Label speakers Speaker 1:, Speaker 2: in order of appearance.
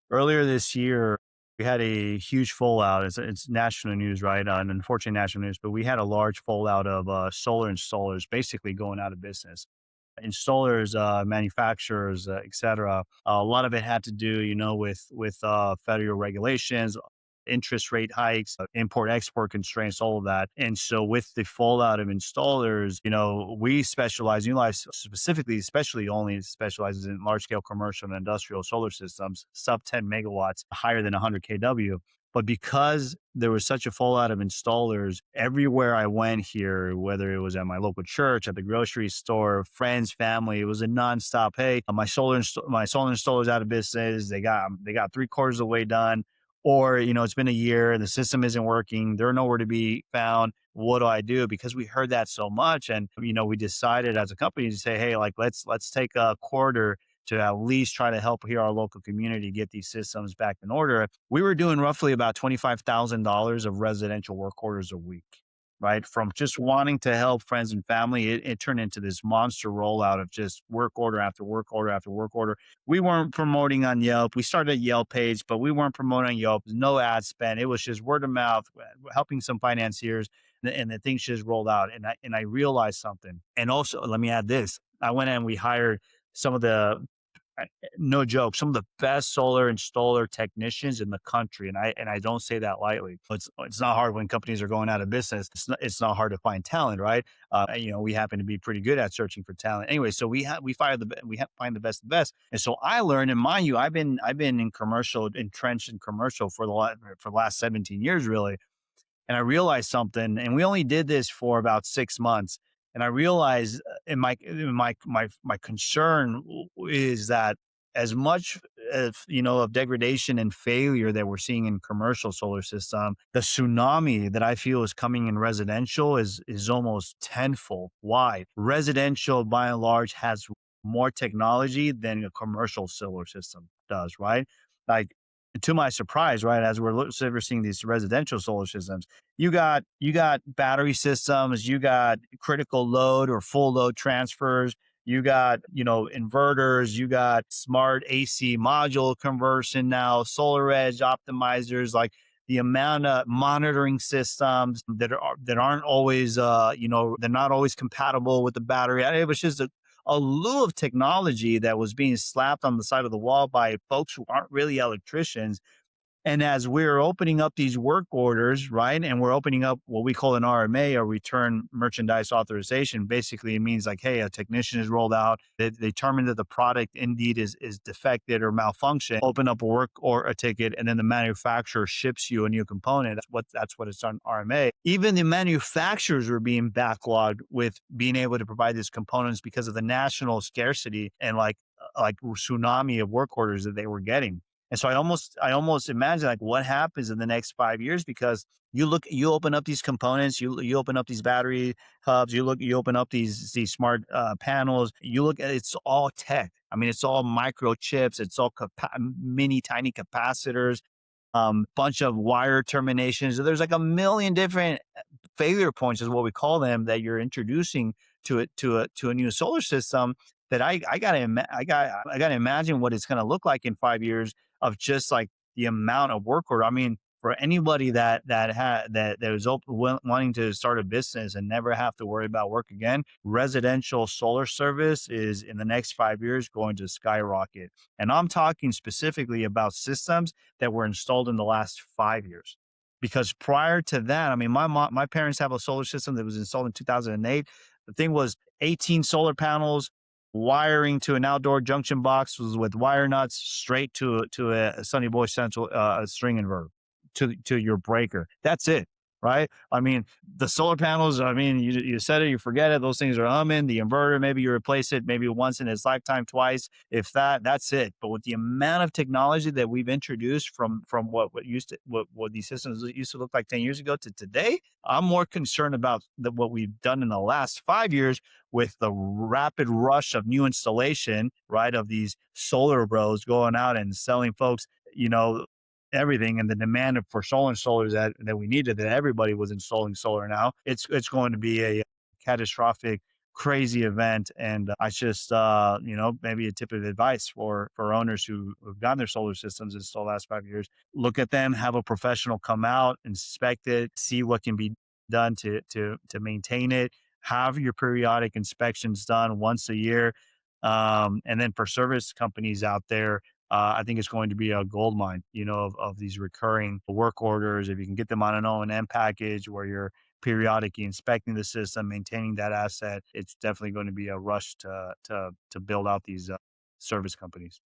Speaker 1: Earlier this year, we had a huge fallout. It's national news, right? And unfortunately, national news, but we had a large fallout of solar installers basically going out of business. Installers, manufacturers, et cetera. A lot of it had to do, with federal regulations, interest rate hikes, import export constraints, all of that. And so, with the fallout of installers, we specialize. New Life specifically, especially only specializes in large scale commercial and industrial solar systems, sub 10 megawatts, higher than 100 kW. But because there was such a fallout of installers everywhere I went here, whether it was at my local church, at the grocery store, friends, family, it was a nonstop. Hey, my solar installer's out of business. They got three-quarters of the way done, or it's been a year and the system isn't working. They're nowhere to be found. What do I do? Because we heard that so much, and we decided as a company to say, hey, like let's take a quarter to at least try to help here our local community get these systems back in order. We were doing roughly about $25,000 of residential work orders a week, right? From just wanting to help friends and family, it turned into this monster rollout of just work order after work order after work order. We weren't promoting on Yelp. We started a Yelp page, but we weren't promoting on Yelp. No ad spend. It was just word of mouth, helping some financiers, and the things just rolled out. And I realized something. And also, let me add this: I went and we hired some of the no joke, some of the best solar installer technicians in the country, and I don't say that lightly. It's not hard when companies are going out of business. It's not hard to find talent, right? We happen to be pretty good at searching for talent. Anyway, so find the best of the best, and so I learned. And mind you, I've been in commercial, entrenched in commercial for the last 17 years, really. And I realized something, and we only did this for about 6 months. And I realized, in my concern is that as much of degradation and failure that we're seeing in commercial solar system, the tsunami that I feel is coming in residential is almost tenfold. Why? Residential, by and large, has more technology than a commercial solar system does, right? Like, to my surprise, right, as we're seeing these residential solar systems, you got battery systems, you got critical load or full load transfers, you got inverters, you got smart AC module conversion now, solar edge optimizers, like the amount of monitoring systems that aren't always they're not always compatible with the battery. It was just a lieu of technology that was being slapped on the side of the wall by folks who aren't really electricians. And as we're opening up these work orders, right, and we're opening up what we call an RMA, or return merchandise authorization. Basically, it means like, hey, a technician is rolled out. They determine that the product indeed is defected or malfunction. Open up a work or a ticket, and then the manufacturer ships you a new component. That's what it's on RMA. Even the manufacturers were being backlogged with being able to provide these components because of the national scarcity and like tsunami of work orders that they were getting. And so I almost imagine like what happens in the next 5 years, because you open up these components, you open up these battery hubs, you open up these smart panels, you look at it's all tech. I mean, it's all microchips, it's all mini tiny capacitors, bunch of wire terminations. There's like a million different failure points, is what we call them, that you're introducing to a new solar system. That I gotta imagine what it's gonna look like in 5 years of just like the amount of work order. I mean, for anybody that was wanting to start a business and never have to worry about work again, residential solar service is in the next 5 years going to skyrocket. And I'm talking specifically about systems that were installed in the last 5 years. Because prior to that, I mean, my parents have a solar system that was installed in 2008. The thing was 18 solar panels, wiring to an outdoor junction box was with wire nuts straight to a Sunny Boy Central string inverter to your breaker. That's it, right? I mean, the solar panels. I mean, you set it, you forget it. Those things are humming. The inverter, maybe you replace it maybe once in its lifetime, twice, if that. That's it. But with the amount of technology that we've introduced from what these systems used to look like 10 years ago to today, I'm more concerned about what we've done in the last 5 years with the rapid rush of new installation, right? Of these solar bros going out and selling folks, everything, and the demand for solar installers that we needed, that everybody was installing solar now. It's going to be a catastrophic crazy event. And I just, maybe a tip of advice for owners who've gotten their solar systems installed the last 5 years: look at them, have a professional come out, inspect it, see what can be done to maintain it. Have your periodic inspections done once a year. And then for service companies out there, I think it's going to be a gold mine, of these recurring work orders. If you can get them on an O&M package where you're periodically inspecting the system, maintaining that asset, it's definitely going to be a rush to build out these service companies.